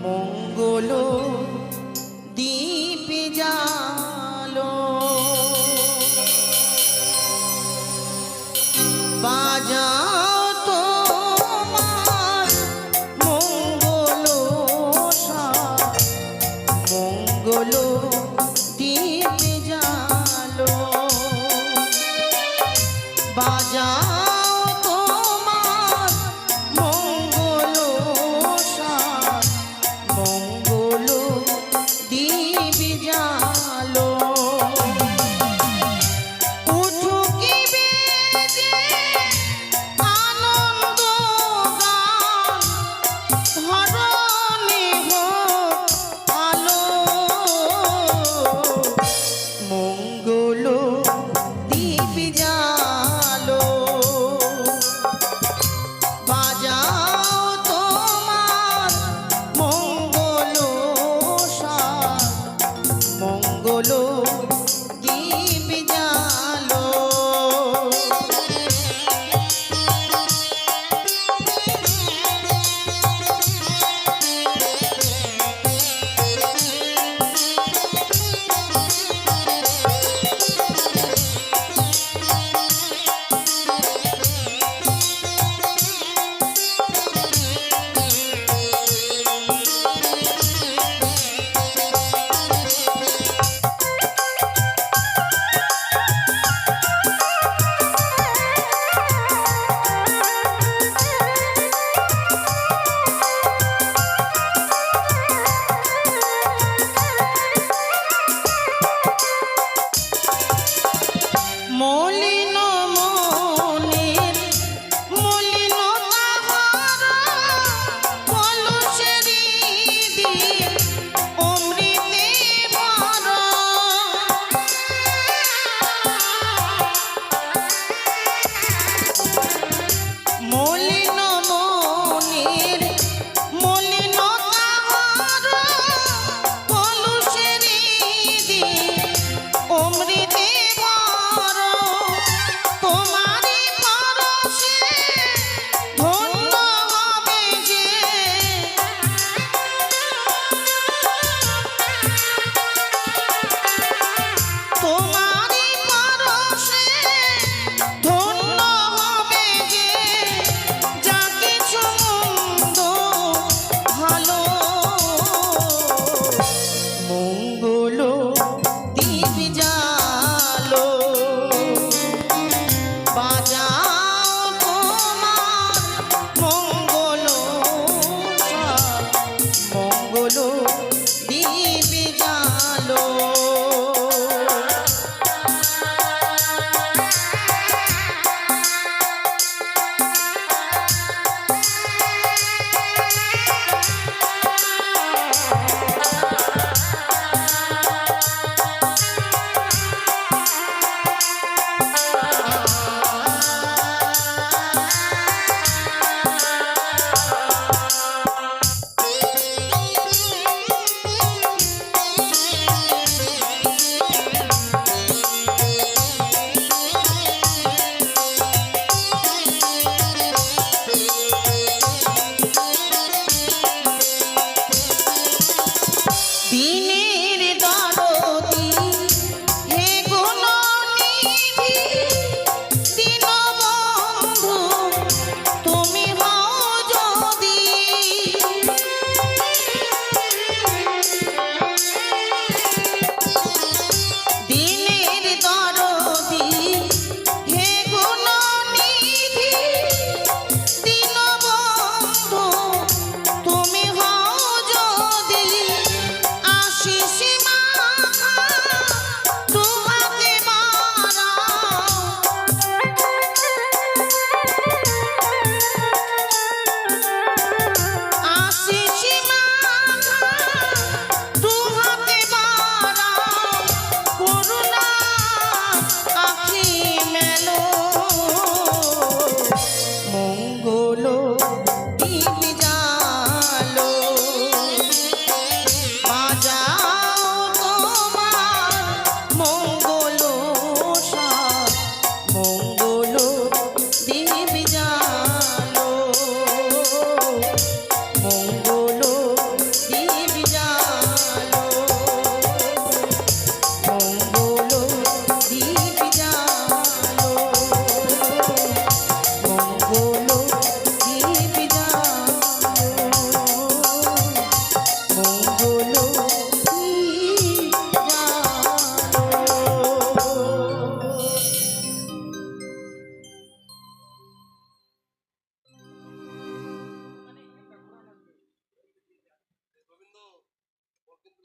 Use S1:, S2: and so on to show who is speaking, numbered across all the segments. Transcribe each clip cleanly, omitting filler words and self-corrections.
S1: মঙ্গল দীপ জালো বাজাও তোমার মঙ্গল মঙ্গল দীপ জালো বাজাও মঙ্গল দীপ জালো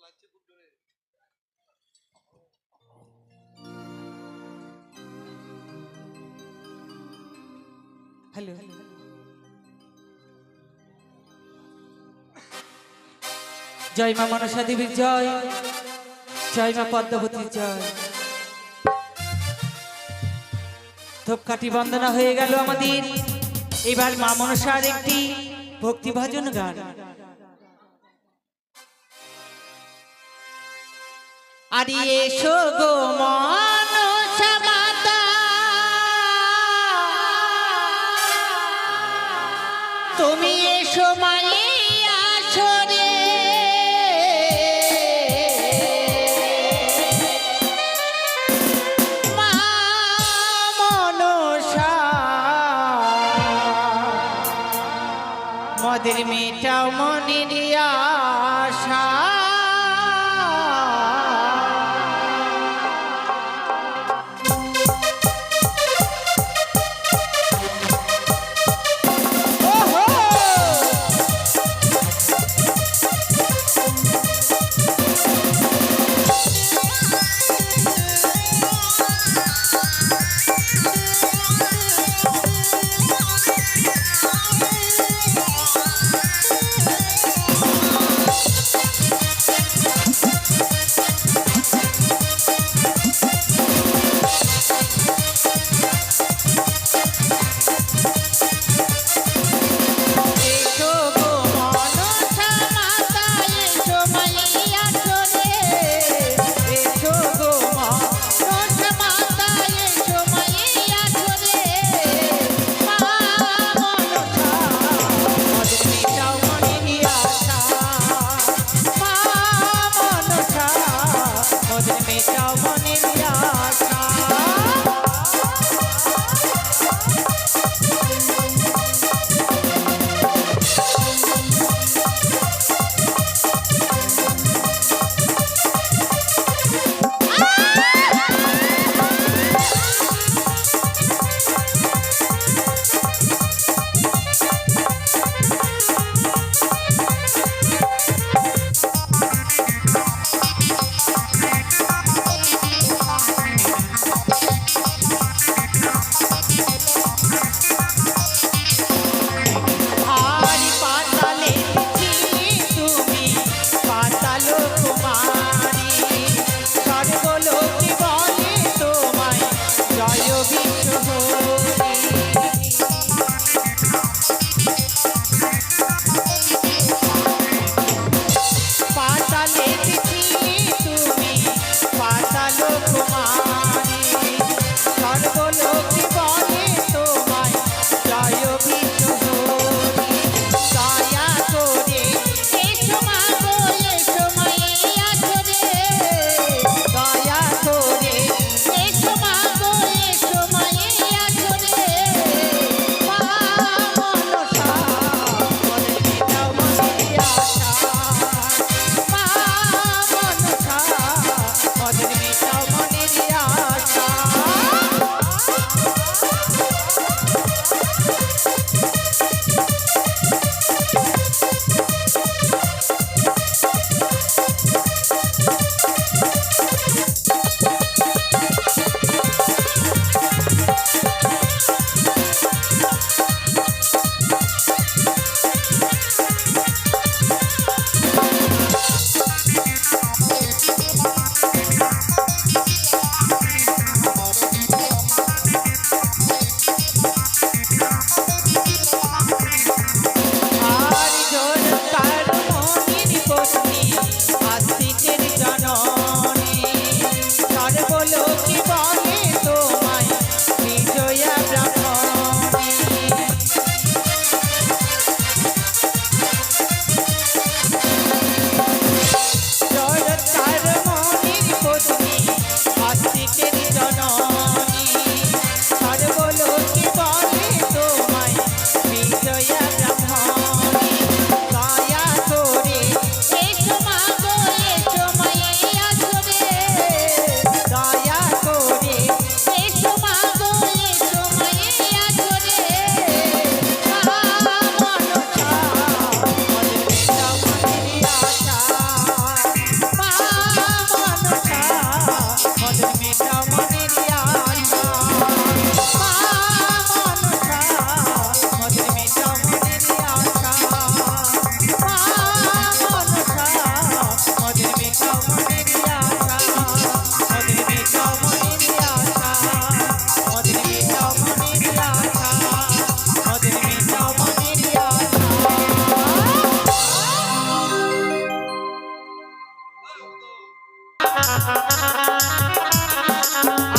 S2: হ্যালো, জয় মা মনসা দেবীর জয়, জয় মা পদ্মাবতীর জয়। ধূপকাঠি বন্দনা হয়ে গেল আমাদের। এবার মা মনসার একটি ভক্তি ভজন গান। আরে এসো গো মনসা মাতা, তুমি এসো মায়ে আসরে, মা মনসা মদের মেটাও মনের আশা।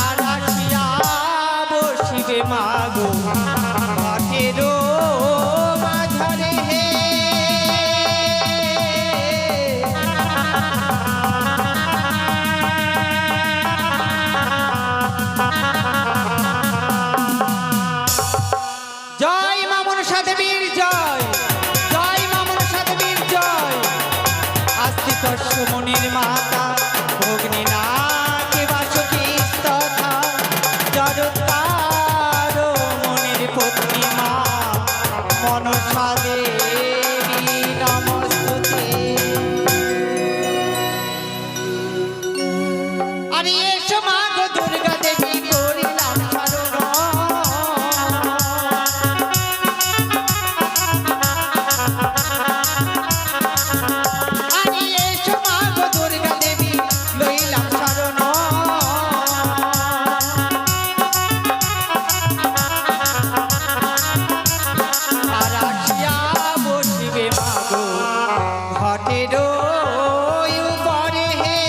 S2: আর আসিয়া বসিবে মাগো ঘাটেরও মাঝারে হে। জয় মা মনসা দেবীর জয়, জয় মা মনসা দেবীর জয়। আস্তিক মনির মাতা ভগ্নী নাকে বাসকি তথা জড়তার মনির পত্নী মা মনসা দেবী নমস্তুতে। আরে এসো মা গো দুর্গা দেবী করিলাম শরণ। আরে এসো মা গো দুর্গা দেবী লইলাম শরণ। আর আসিয়া বসিবে মা গো ঘটেরও উপরে হে।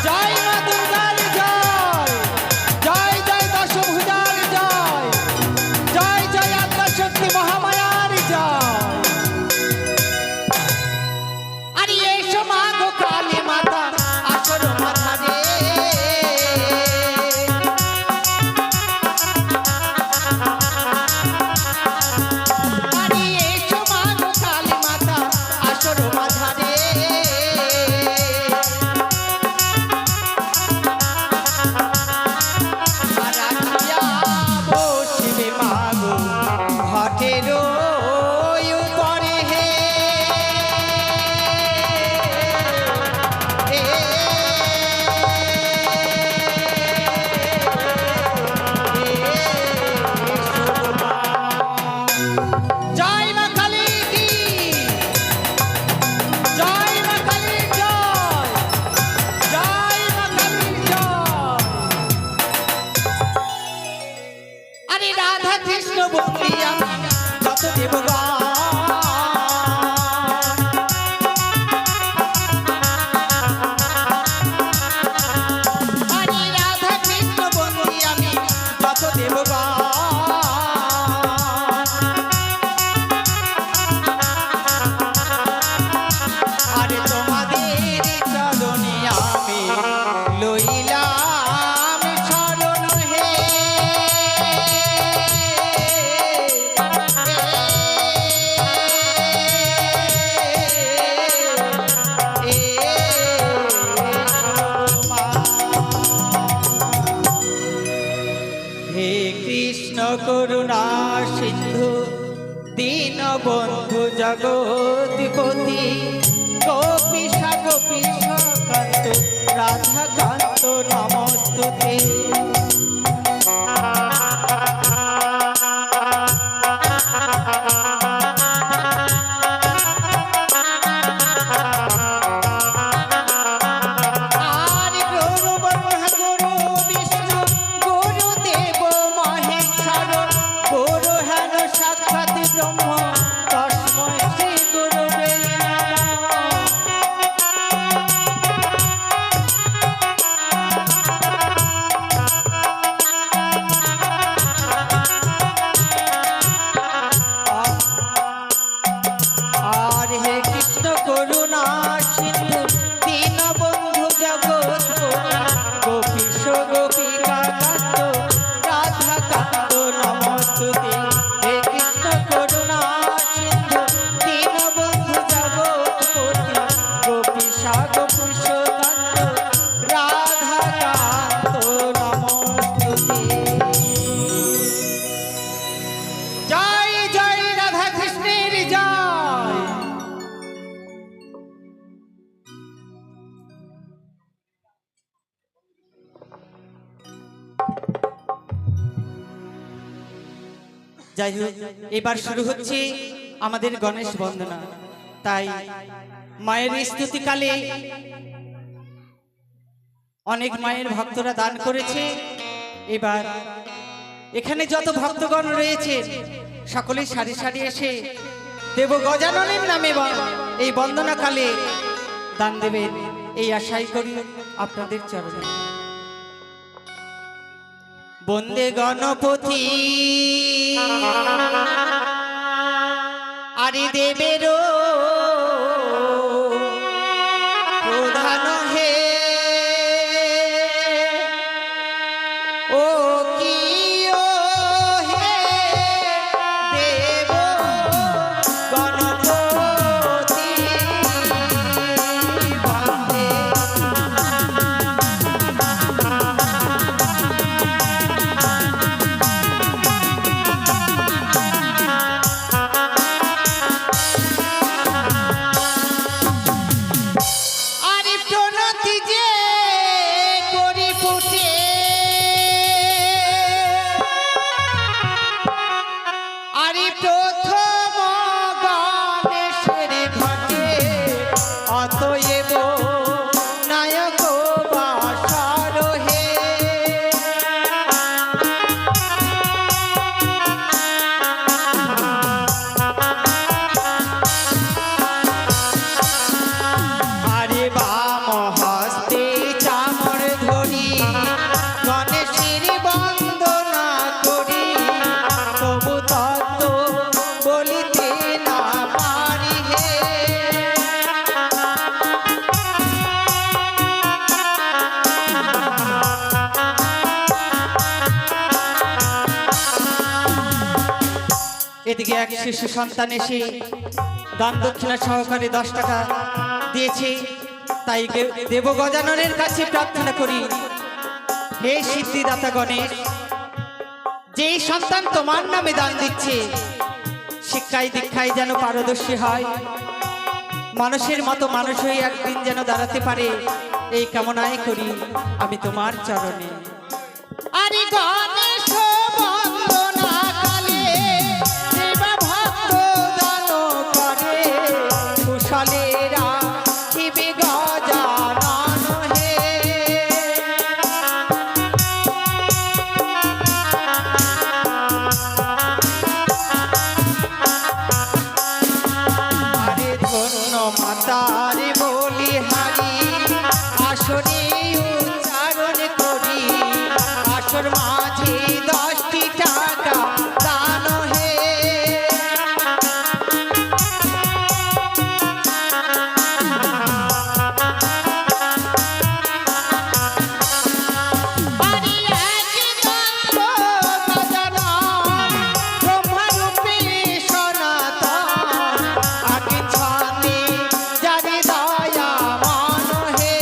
S2: জয় মা দুর্গার জয়, জয় জয় দশভুজার জয়, জয় জয় আদ্যাশক্তি মহামায়ার জয়। আরে এসো মা গো কালী মাতা আসর মাথা রে। আরে এসো মা গো কালী মাতা আসর মাথা রে। আর আসিয়া বসিবে মা গো ঘটেরও উপরে হে। জয় মা কালী কি জয়, মা কালীর জয়, জয় মা কালীর জয়। আরে রাধা কৃষ্ণ বলি আমি যত দেবগণ। আরে রাধা কৃষ্ণ বলি আমি যত দেবগণ। আরে তোমাদের চরণে আমি লইলাম শরণ হে। হে কৃষ্ণ করুণা সিন্ধু দীনবন্ধু জগৎপতি গোপীশা গোপীশা কান্ত রাধা কান্ত নমস্তুতে। আর গুরু ব্রহ্মা গুরু বিষ্ণু গুরু দেব মহেশ্বর গুরু হেন সাক্ষাৎ ব্রহ্ম তস্মৈ শ্রী গুরুবে নমঃ। আর হে কৃষ্ণ করুণা সিন্ধু দীনবন্ধু জগৎপতি গোপীশ গোপিকা কান্ত রাধা কান্ত নমস্তুতে। হে কৃষ্ণ করুণা সিন্ধু দীনবন্ধু জগৎপতি গোপীশা গোপীশ কান্ত রাধা কান্ত নমস্তুতে। জয় জয় রাধা কৃষ্ণের জয়। যাই হোক, এবার শুরু হচ্ছে আমাদের গণেশ বন্দনা। তাই মায়ের স্তুতিকালে অনেক মায়ের ভক্তরা দান করেছে। এবার এখানে যত ভক্তগণ রয়েছে সকলেই সারি সারি এসে দেব গজাননের নামে এই বন্দনাকালে দান দেবেন, এই আশাই করি আপনাদের চরণে। বন্দে গণপতি আরে দেবেরও প্রধান হে, ও কি ও হে দেব গণপতি বন্দে। আরে প্রণতি যে করি ফুটে আরে প্রথম গণেশের ঘটে, অতএব নায়ক বাসর হে। আরে বাম হস্তে চামর ধরি গণেশের বন্দনা করি, তবু তত্ত্ব বলিতে না পারি হে। এদিকে এক শিশু সন্তান এসে দান দক্ষিণা সহকারে 10 টাকা দিয়েছে। তাই দেব গজাননের কাছে প্রার্থনা করি, হে সিদ্ধিদাতা গণেশ, যেই সন্তান তোমার নামে দান দিচ্ছে শিক্ষায় দীক্ষায় যেন পারদর্শী হয়, মানুষের মতো মানুষ হয়ে একদিন যেন দাঁড়াতে পারে, এই কামনাই করি আমি তোমার চরণে। আরে গণেশ বন্দনা কালে দেবা ভক্ত দান করে, কুশলেরা শিবে গজানন হে। আরে ধন্য মাতারে বলি হারি, আসরে উচ্চারণ করি, আসর মাঝে 10টি টাকা দান হে। আরে একমাত্র গজানন ব্রহ্মরূপে সনাতন, আগে ছন্দে যারে দয়া মান হে।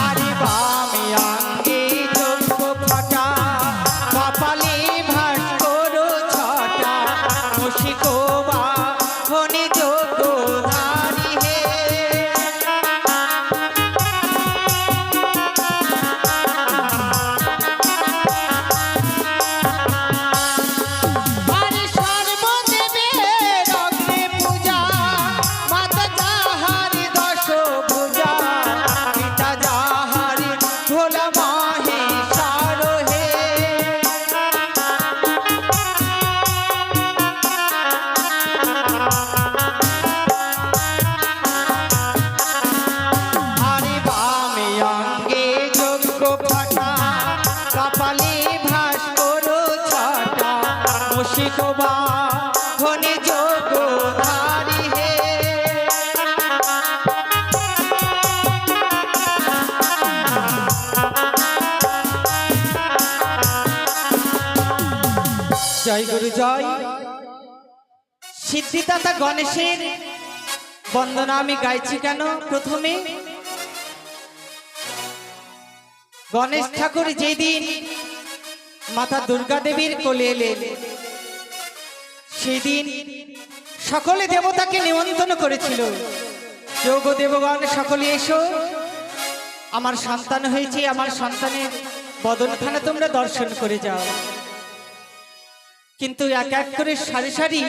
S2: আরে বামে অঙ্গে যোগ্য ফটা, কপালে ভাস্কর ছটা, মুশিকোবা ধনে যোগ্য ধারি হে। আরে সর্বদেবের অগ্রে পূজা, মাতা যাহার 10 ভুজা, পিতা যাহার ভোলা মহেশ্বর হে। আরে বামে অঙ্গে যোগ্য ফটা, কপালে ভাস্কর ছটা, মুশিকোবা ধনে যোগ্য ধারি হে। জয় গুরু জয়। সিদ্ধিদাতা গণেশের বন্দনা আমি গাইছি কেন? প্রথমে গণেশ ঠাকুর যেদিন মাতা দুর্গা দেবীর কোলে এলেন, সেদিন সকলে দেবতাকে নিমন্ত্রণ করেছিল, যোগ দেবগণ সকলে এসো, আমার সন্তান হয়েছে, আমার সন্তানের বদনখানা তোমরা দর্শন করে যাও। কিন্তু এক এক করে সারি সারি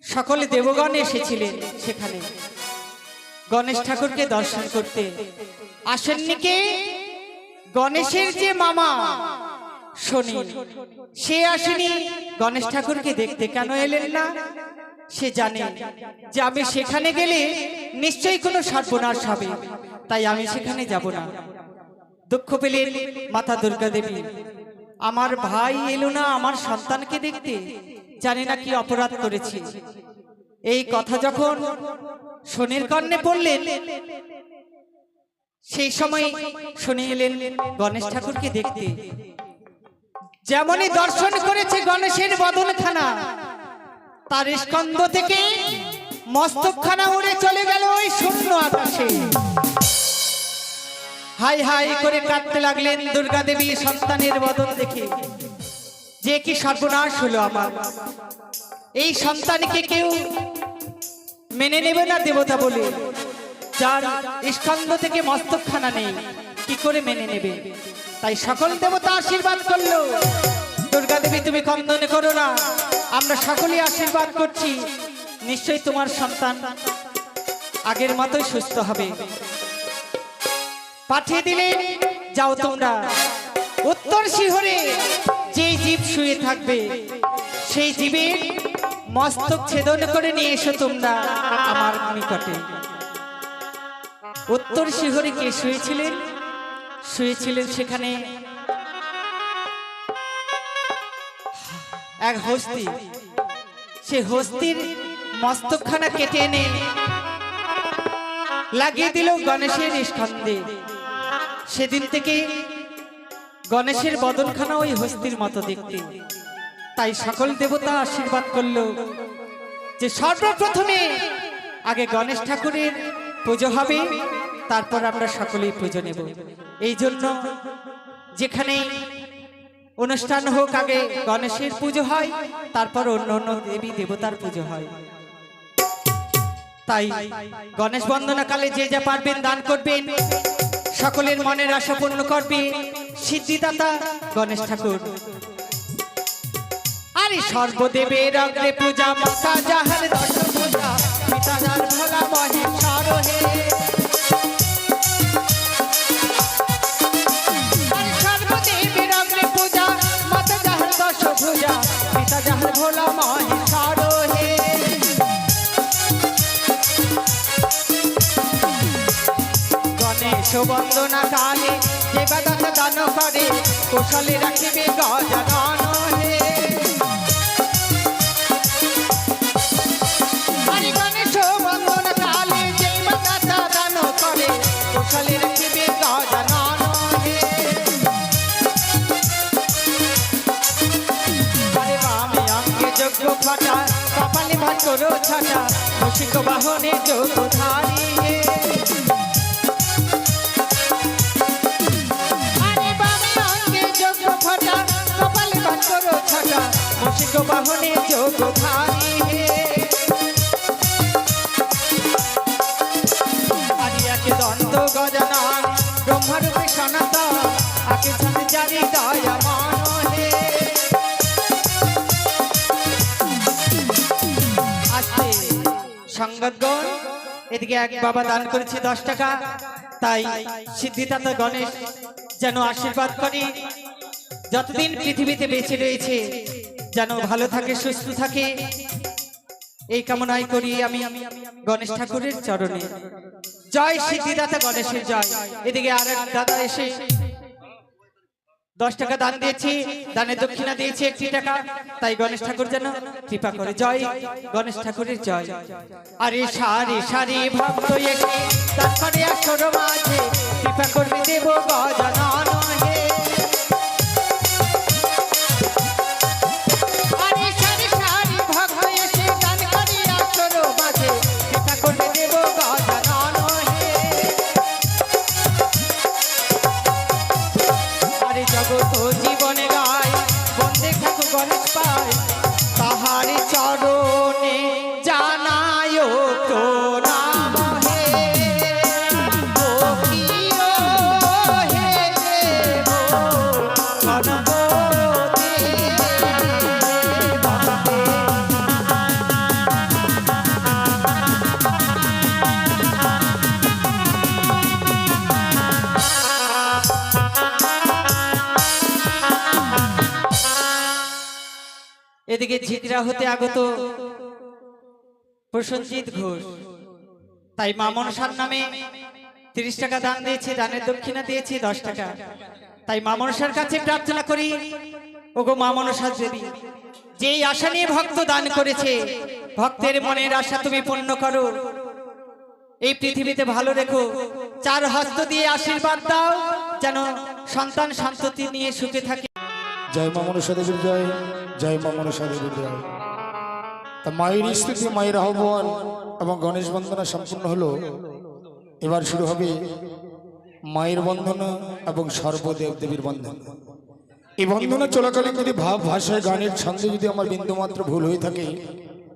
S2: সকলে দেবগণ এসেছিলেন সেখানে গণেশ ঠাকুরকে দর্শন করতে। আসেননি কে? গণেশের যে মামা শনি, সে আসেনি গণেশ ঠাকুরকে দেখতে। কেন এলেন না? সে জানে যে আমি সেখানে গেলে নিশ্চয়ই কোনো সর্বনাশ হবে, তাই আমি সেখানে যাব না। দুঃখ পেলেন মাতা দুর্গা দেবী, আমার ভাই এলো না আমার সন্তানকে দেখতে, জানি না কি অপরাধ করেছি। এই কথা যখন শনির কর্ণে পড়লেন, সেই সময় শনি এলেন গণেশ ঠাকুরকে দেখতে। যেমনই দর্শন করেছে গণেশের বদনখানা, তার স্কন্ধ থেকে মস্তকখানা উড়ে চলে গেল ওই শূন্য আকাশে। হাই হাই করে কাঁদতে লাগলেন দুর্গা দেবী সন্তানের বদন দেখে, যে কি সর্বনাশ হলো আমার। এই সন্তানকে কেউ মেনে নেবে না দেবতা বলে, যার স্কন্ধ থেকে মস্তকখানা নেই, কি করে মেনে নেবে? তাই সকল দেবতা আশীর্বাদ করলো, দুর্গা দেবী তুমি কন্দনে করো না, আমরা সকলেই আশীর্বাদ করছি, নিশ্চয়ই তোমার সন্তান আগের মতোই সুস্থ হবে। পাঠিয়ে দিলেন, যাও তোমরা উত্তর শিহরে যে জীব শুয়ে থাকবে সেই জীবের মস্তক ছেদন করে নিয়ে এসো তোমরা আমার নিকটে। উত্তর শিহরে কে শুয়েছিলেন? শুয়েছিলেন সেখানে এক হস্তি। সে হস্তির মস্তকখানা কেটে এনে লাগিয়ে দিল গণেশের স্কন্ধে। সেদিন থেকে গণেশের বদনখানা ওই হস্তির মতো দেখতে। তাই সকল দেবতা আশীর্বাদ করলো যে সর্বপ্রথমে আগে গণেশ ঠাকুরের পুজো হবে, তারপর আমরা সকলেই পুজো নেব। এই জন্য যেখানে অনুষ্ঠান হোক আগে গণেশের পুজো হয়, তারপর অন্য অন্য দেবী দেবতার পুজো হয়। তাই গণেশ বন্দনাকালে যে যা পারবেন দান করবেন, সকলের মনের আশা পূর্ণ করবে সিদ্ধিদাতা গণেশ ঠাকুর। আরে সর্বদেবের অগ্রে পূজা, মাতা যাহার দশ পূজা, পিতা যার ভোলা মহেশ্বর হে। সর্বদেবের অগ্রে পূজা, মাতা যাহার দশ পূজা, পিতা যাহার ভোলা মহেশ্বর হে। গণেশ বন্দনা কালে দেবদাতা দান করে, কৌশলে রাখিবে গজানন হে। হরি গণেশ বন্দনা কালে দেবদাতা দান করে, কৌশলে রাখিবে গজানন হে। আরে বামে অঙ্গে যজ্ঞ ফাটা, কপালে ভাত করো ছাটা, মুশিক বাহনে যোগধারী হে। মুশিক বাহনে যোগধারী হে। আরিয়াকে দন্ত গজানন, ব্রহ্মরূপে সনাতন, আকে সঞ্চারী দয়ামন হে। আজকে সংগতগণ এদিকে এক বাবা দান করেছে 10 টাকা, তাই সিদ্ধিদাতা গণেশ যেন আশীর্বাদ করে, যতদিন পৃথিবীতে বেঁচে রয়েছে যেন ভালো থাকে, সুস্থ থাকে, এই কামনাই করি আমি গণেশ ঠাকুরের চরণে। জয় সিদ্ধিদাতা গণেশের জয়। এদিকে আর এক দাদা এসে 10 টাকা দান দিয়েছে, দানের দক্ষিণা দিয়েছে 1 টাকা, তাই গণেশ ঠাকুর যেন কৃপা করে। জয় গণেশ ঠাকুরের জয়। আরে সারি সারি ভক্ত এসে দান করে আসর মাঝে, কৃপা করবে দেব গজানন হে। জীবনে গায় বন্দে ঠাকুর গণেশ পায়, তাহার চরণে জানায় প্রণাম হে। ও প্রিয় হে এদিকে ঝিকরা হতে আগত প্রসঞ্জিত ঘোষ তাই মা মনসার নামে 30 টাকা দান দিয়েছে, দানের দক্ষিণা দিয়েছে 10 টাকা। তাই মা মনসার কাছে প্রার্থনা করি, ওগো মা মনসা দেবী, যেই আশা নিয়ে ভক্ত দান করেছে, ভক্তের মনের আশা তুমি পূর্ণ করো, এই পৃথিবীতে ভালো রেখো, 4 হস্ত দিয়ে আশীর্বাদ দাও, যেন সন্তান সন্ততি নিয়ে সুখে থাকে।
S3: জয় মা মনসা দেবীর জয়, জয় মা মনসা দেবীর জয়। তা মায়ের স্তুতি, মায়ের আহ্বান এবং গণেশ বন্দনা সম্পূর্ণ হলো। এবার শুরু হবে মায়ের বন্দনা এবং সর্বদেব দেবীর বন্দনা। এই বন্দনা চলাকালীন যদি ভাব ভাষায় গানের ছন্দে যদি আমার বিন্দুমাত্র ভুল হয়ে থাকে,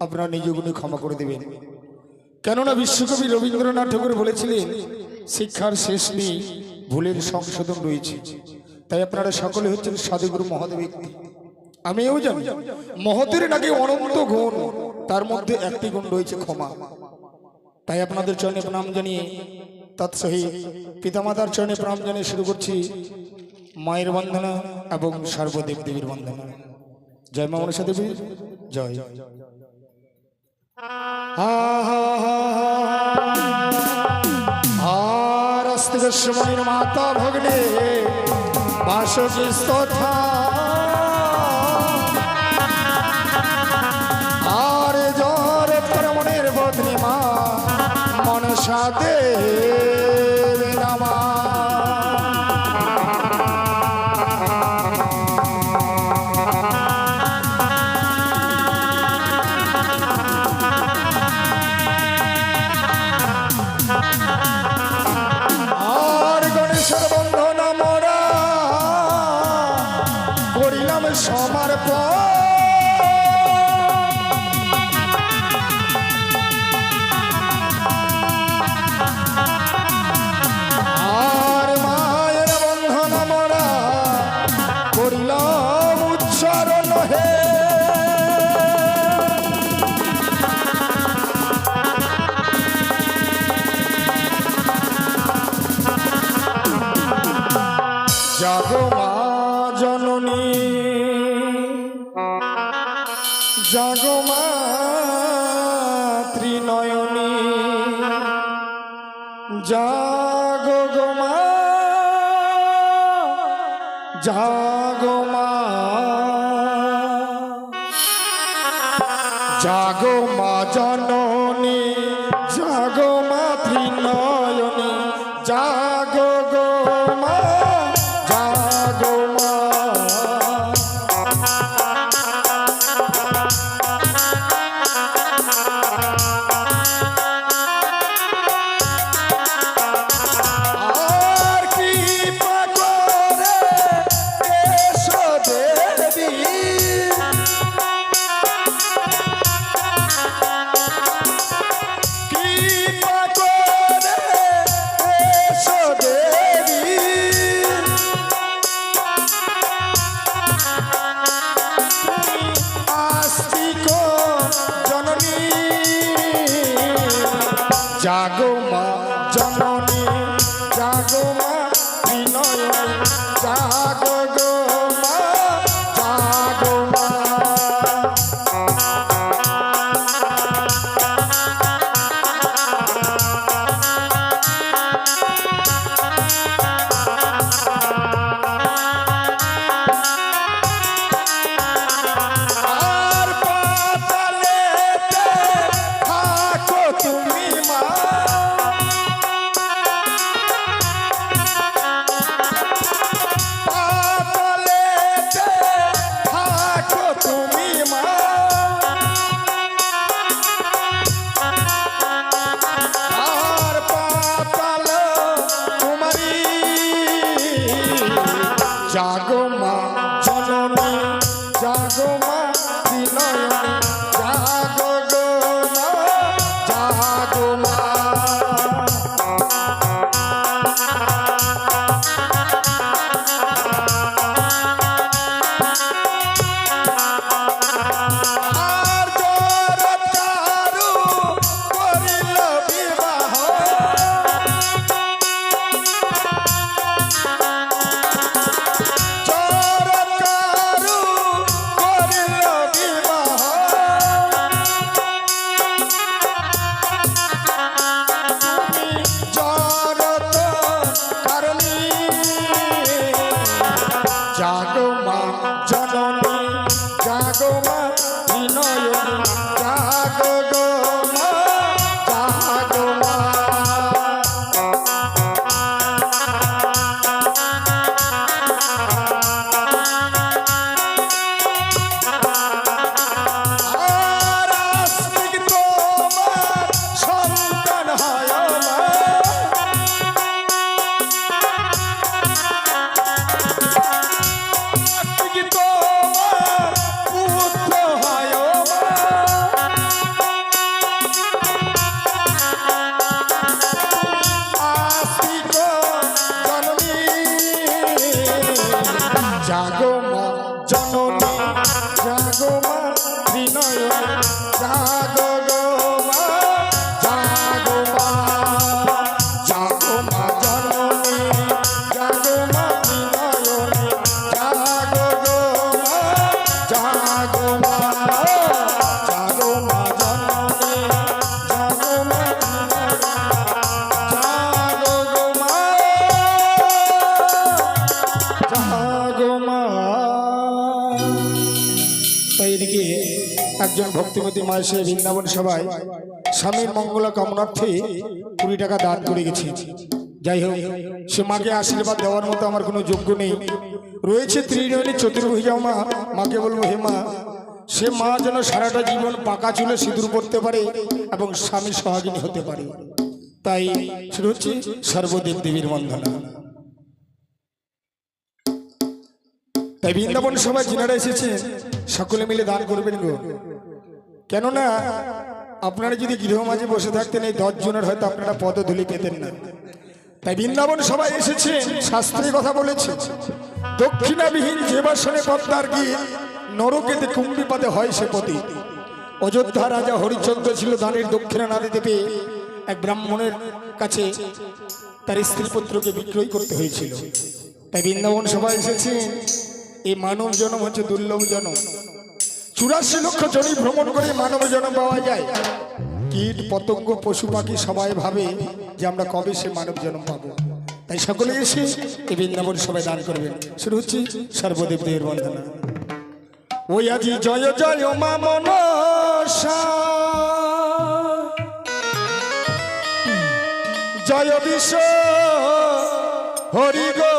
S3: আপনারা নিজ গুণে ক্ষমা করে দেবেন। কেননা বিশ্বকবি রবীন্দ্রনাথ ঠাকুর বলেছিলেন, শিক্ষার শেষ নেই, ভুলের সংশোধন রয়েছে। তাই আপনারা সকলে হচ্ছেন সাধুগুরু মহৎ ব্যক্তি। আমিও জানি মহতের নাকি অনন্ত গুণ, তার মধ্যে একটি গুণ রয়েছে ক্ষমা। তাই আপনাদের চরণে প্রণাম জানিয়ে, তৎসহিত পিতামাতার চরণে প্রণাম জানিয়ে শুরু করছি মায়ের বন্দনা এবং সর্বদেব দেবীর বন্দনা। জয় মা মনসা দেবী জয়। আর অস্তিগস্যমণির মাতা ভগ্নে বাসকি স্তথা, আর জর পরমণের বদনি মা মনসা দেবী নমা। আর গণেশের বন্ধনা মোরা করিলাম সমর্পণ, আর মায়ের বন্ধনা মোরা করিলাম উচ্চারণ হে। জাগো মা জননী, জাগো মা ত্রিনয়নী, জাগো গো মা, জাগো মা, জাগো মা জননী, জাগো মা ত্রিনয়নী, জাগো গো মা, জাগো মা। আর কৃপা করে এসো দেবী, কৃপা করে এসো দেবী, আস্তিক জননী, জাগো মা জননী, জাগো মা বিনয়নী, জাগো গো মা, জাগো মা। আর পাতালেতে থাকো তুমি মা, বিনয়নে জাগো গো মা জাগো মা জাগো মা জননী জাগো মা বিনয়নে জাগো গো মা জাগো মা জাগো মা জননী জাগো মা জাগো গো মা জাগো মা। তাই এদিকে একজন ভক্তিমতী মা এসে বৃন্দাবন সভায় স্বামীর মঙ্গল কামনার্থে 20 টাকা দান করে গেছে। যাই হোক, সে মাকে আশীর্বাদ দেওয়ার মতো আমার কোনো যোগ্য নেই। রয়েছে ত্রিনয়নী চতুর্ভুজা মা। মাকে বলবো, হে মা, সে মা যেন সারাটা জীবন পাকা চুলে সিঁদুর পড়তে পারে এবং স্বামী সোহাগিনী হতে পারে। তাই শুরু হচ্ছে সর্বদেব দেবীর বন্দনা। তাই বৃন্দাবন সভায় যিনারা এসেছেন সকলে মিলে দান করবেন গো। কেননা আপনারা যদি গৃহ মাঝে বসে থাকতেন এই 10 জনের হয়তো আপনারা পদধূলি পেতেন না। তাই বৃন্দাবন সভায় এসেছেন, শাস্ত্রে কথা বলেছে, দক্ষিণাবিহীন যে বাসনে পদ্মার গীত নরকেতে কুম্ভিপাতে হয় সে পতি। অযোধ্যা রাজা হরিচন্দ্র ছিল দানের দক্ষিণা না দিতে পেয়ে এক ব্রাহ্মণের কাছে তার স্ত্রী পুত্রকে বিক্রয় করতে হয়েছিল। তাই বৃন্দাবন সভায় এসেছেন। এই মানব জন্ম হচ্ছে দুর্লভ জন্ম। 84 লক্ষ জনি ভ্রমণ করে মানব জন্ম পাওয়া যায়। কীট পতঙ্গ পশু পাখি সবাই ভাবে যে আমরা কবে সে মানব জন্ম পাবো। তাই সকলে এসে এই বৃন্দাবন সবাই দান করবেন। শুরু হচ্ছে সর্বদেব দেবের বন্দনা। ওই আজি জয় জয় মা মনসা জয় বিশ্ব হরি গো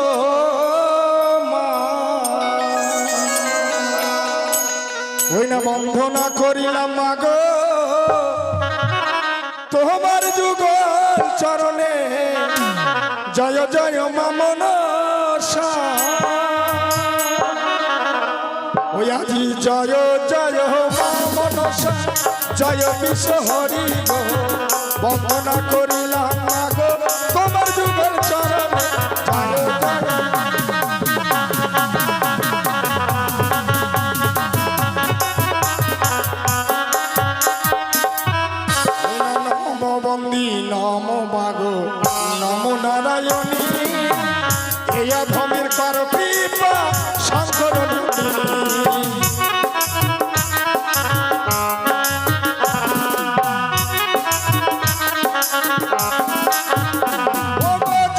S3: মা। ওই না বন্ধনা করিলাম মাগো তোমার যুগল চরণে জয় জয় মা মনসা। ওই আজি জয় জয় মা মনসা জয় বিশ্ব হরি গো বন্দনা করিলাম মাগো তোমার যুগল চরণে জয় জয়। বন্দী নম বাগো নম নারায়ণী এই ধমের কর কৃপা শঙ্কর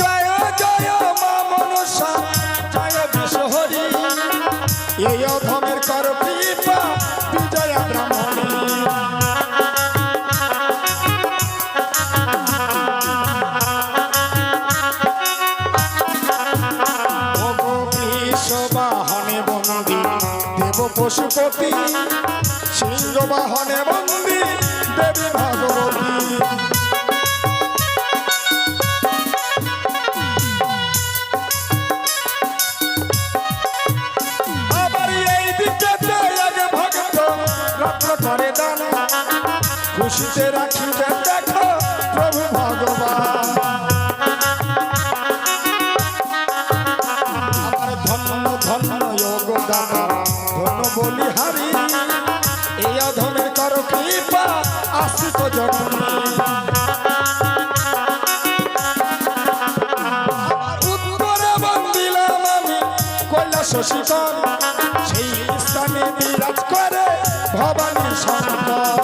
S3: জয় জয় মা মনসা জয় বিশ্ব হরি এই ধমের কর কৃপা বিজয়া ব্রাহ্মণী। বাহনে বন্দী দেব পশুপতি সিংহ বাহনে বন্দী দেবী ভগবতী। আবার এই দিকে আগে ভক্ত রত্ন করে দান খুশিতে রাখিবেন দেখো প্রভু ভগবান। ধন্য বলিহারি এই অধমের কর কৃপা আশ্রিত জননী। উত্তরে বন্দিলাম আমি কৈলাস শিখর সেই স্থানে বিরাজ করে ভবানী শঙ্কর।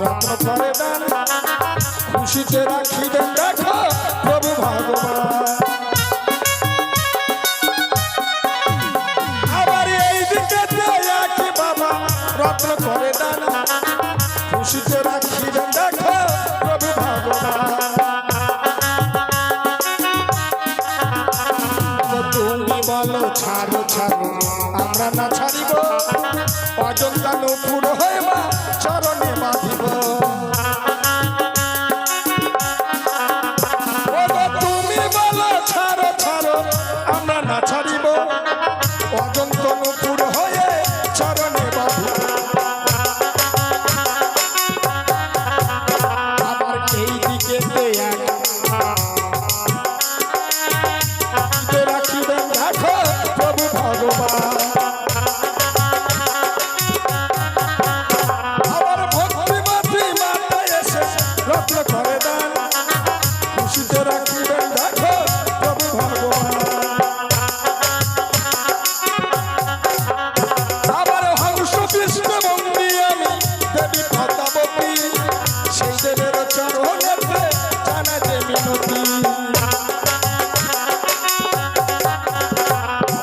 S3: রত্ন করে দান খুশিতে রাখিবেন দেখো প্রভু ভগবান। আবার এই দিকে বাবা রত্ন করে দান খুশিতে রাখিবেন দেখো প্রভু ভগবান। তুমি বলো ছাড়ো ছাড়ো আমরা না ছাড়িব অজন্তা নূপুর চরণে বাঁধিব ওগো তুমি বলো ছাড়ো ছাড়ো আমরা না ছাড়িব অজন্ত নুপুর হয়ে চরণে বাঁধিব আবার এই দিকে রাখিবেন দেখো প্রভু ভগবান আবার ভক্তি মাতা এসে রত্ন করে দেন খুশিতে রাখিবেন দেখো প্রভু ভগবান আবার হংস কৃষ্ণ বন্দী আমি দেবী পদ্মাবতী সেই দেবের চরণেতে জানাতে মিনতি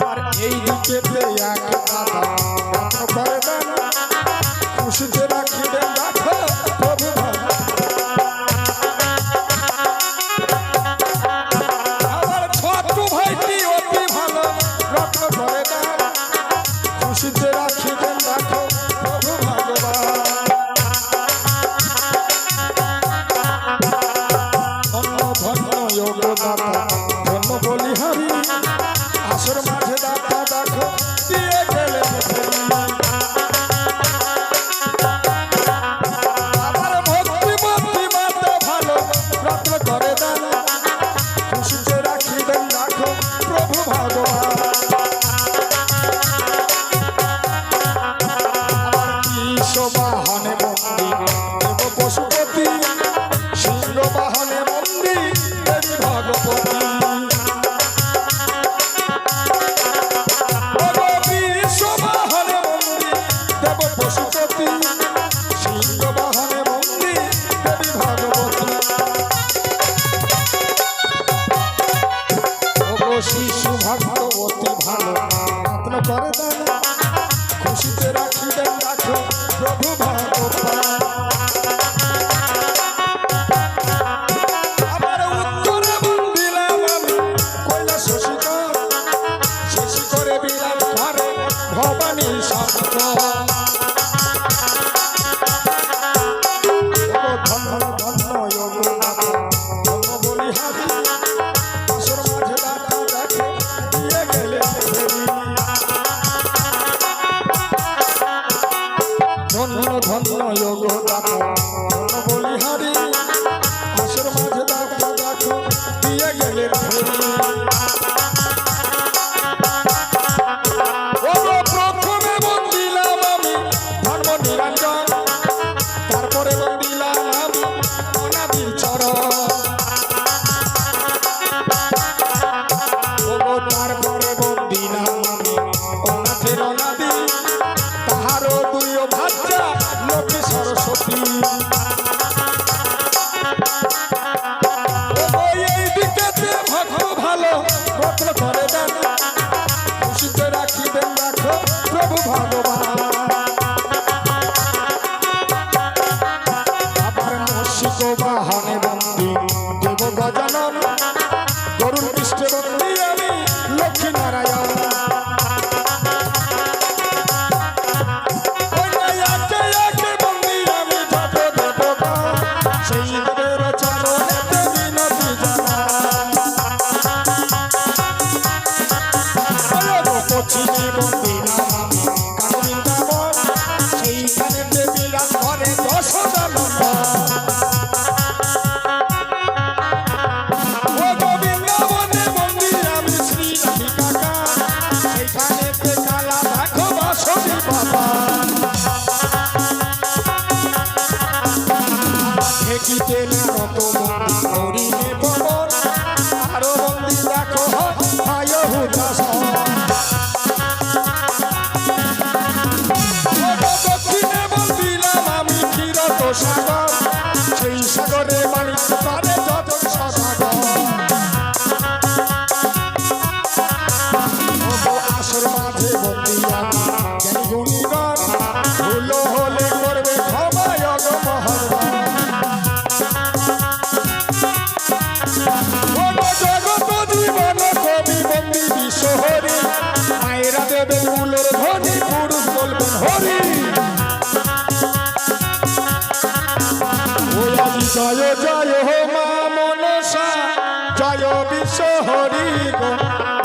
S3: আর এই দিকেতে এক দাদা রত্ন করে দেন খুশিতে রাখিবেন দেখো প্রভু ভগবান আবার ছোট ভাইটি অতি ভালো রত্ন করে দেন খুশিতে রাখিবেন দেখো প্রভু ভগবান ধন্য ধন্য যোগদাতা ধন্য বলিহারি আসর মাঝে দাতা দেখো দিয়ে গেলে আবার ভক্তি মাতা ভালো রত্ন করে দেন খুশিতে রাখিবেন দেখো প্রভু ভগবান বাহনে মন্দির দেব পশুপতি সিংহ বাহনে মন্দির দেবী ভগবতী বাহনে মন্দির দেব পশুপতি সিংহ বাহনে মন্দির দেবী ভগবতী শিশু ভগবতী ভালো যত্ন করে দেন খুশিতে রাখিবেন দেখো প্রভু ভগবান আবার উত্তরে দিলাম আমি কৈলাস শশী করে বিরাট ঘরে ভবানী শঙ্কর ধন্য ধন্য যোগনাথ ধন্য বলিহারি আসর মাঝে দাতা দেখে দিয়ে গেলে ধন্য ধন্য যোগদাতা ধন্য বলিহারি আসর মাঝে দাতা দেখো দিয়ে গেলে প্রথমে বন্দিলাম আমি ধর্ম নিরঞ্জন তারপরে বন্দিলাম আমি অনাদির চরণ তারপরে বন্দিলাম আমি অনাথের অনাদি তাহারও দুই ভাষা লক্ষ্মী সরস্বতী এই দিকে ভক্ত ভালো রত্ন করে দেন খুশিতে রাখিবেন দেখো প্রভু ভগবান আবার মস্যিক বাহনে বন্দী দেব গজানন গরুর পৃষ্ঠে বন্দী আমি লক্ষ্মী নারায়ণ সেই দেবের চরণেতে বিনতি জানাই পশ্চিমে বন্দিলাম আমি কামিন্দাবন সেইখানেতে বিরাট ঘরে দশদানন্দ বৃন্দাবনে বন্দি আমি শ্রী রাধিকা সেইখানেতে কালা দেখো বাসবী বাবা ঠেকিতে নত বন্দি হরিণে পবন আরো বন্দি দেখো হয় হুদাস দক্ষিণে বন্দিলাম আমি ক্ষীরত সাগর সেই সাগরে বাণিজ্য করে যত সদাগর আসর মাঝে বন্দি আমি জ্ঞানী গুণীগণ ভুল হলে করবে ক্ষমায় অগমহরণ জগত জীবন কবি বন্দি বিশ্বহরি মায়েরা দেবেন মূলর ধনী পুরুষ বলবেন হরি গো